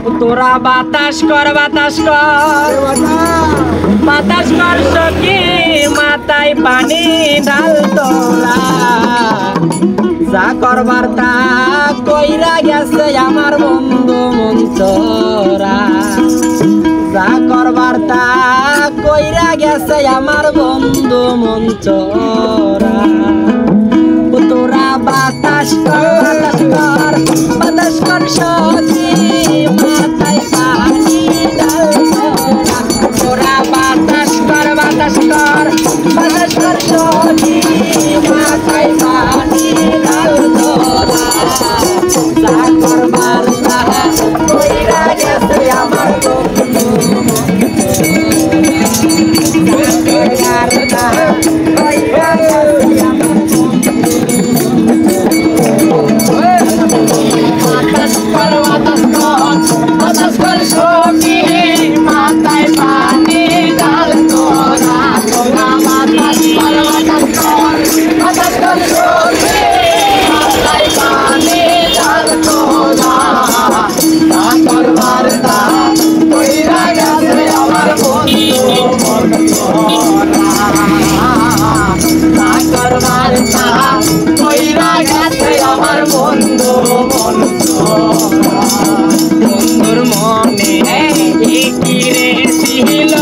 তোরা বাতাস কর সখী মাথায় পানি ঢাল তোরা যা করবার তা কইরা গেছে আমার বন্ধু মঞ্চরা যা করবার তা কইরা গেছে আমার বন্ধু মঞ্চরা তোরা বাতাস কর সখী মাথায় পানি ঢাল তোরা বাতাস কর সখী মাথায় পানি ঢাল তোরা যা করবার তা কইরা গেছে আমার বন্ধু বন্ধুর মনে কি রে ছিল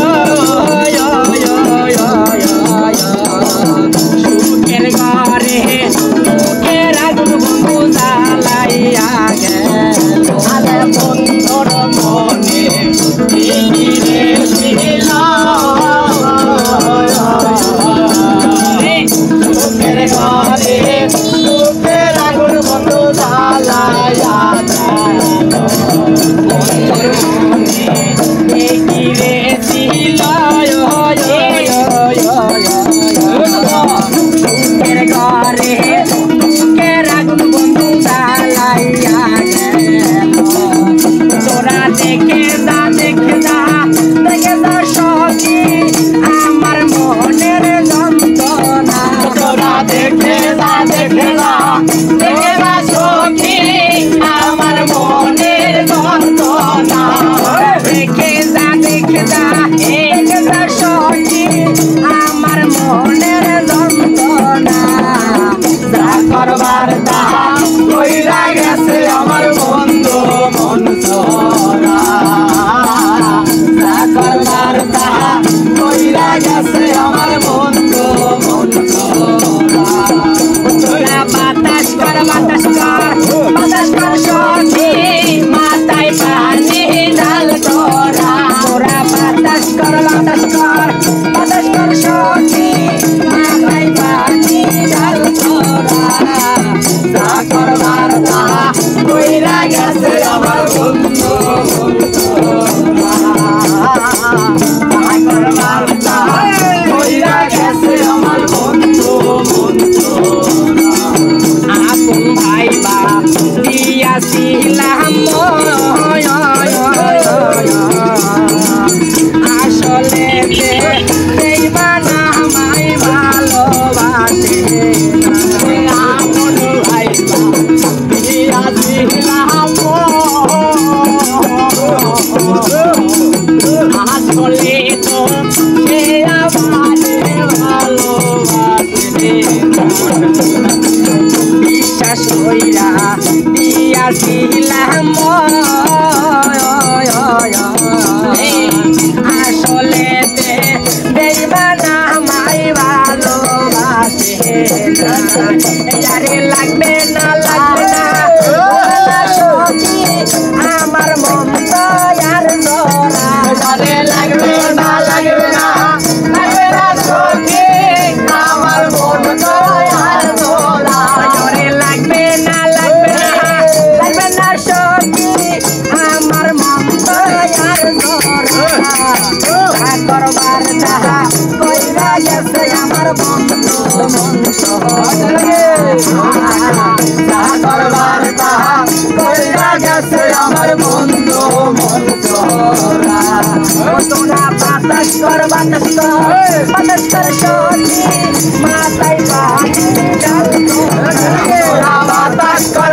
সুখের ঘরে সুখের আগুন বন্ধু জ্বালাইয়া গেল বন্ধুর মনে কি রে ছিল সুখের ঘরে সুখের আগুন বন্ধু জ্বালাইয়া বিশ্বাস কইরা দিয়াছিলাম আসলে দেবা না মাই ভালোবাসে লাগবে না আমার মন তো আর লাগবে না সখী আমার মন তো আর লাগবে না সখী আমার মন তো আর করবার তাহা কইরা গেছে আমার বন্ধু করবার তাহা কইরা গেছে আমার বন্ধু তোরা বাতাস কর সখী মাথায় পানি ঢাল তোরা বাতাস কর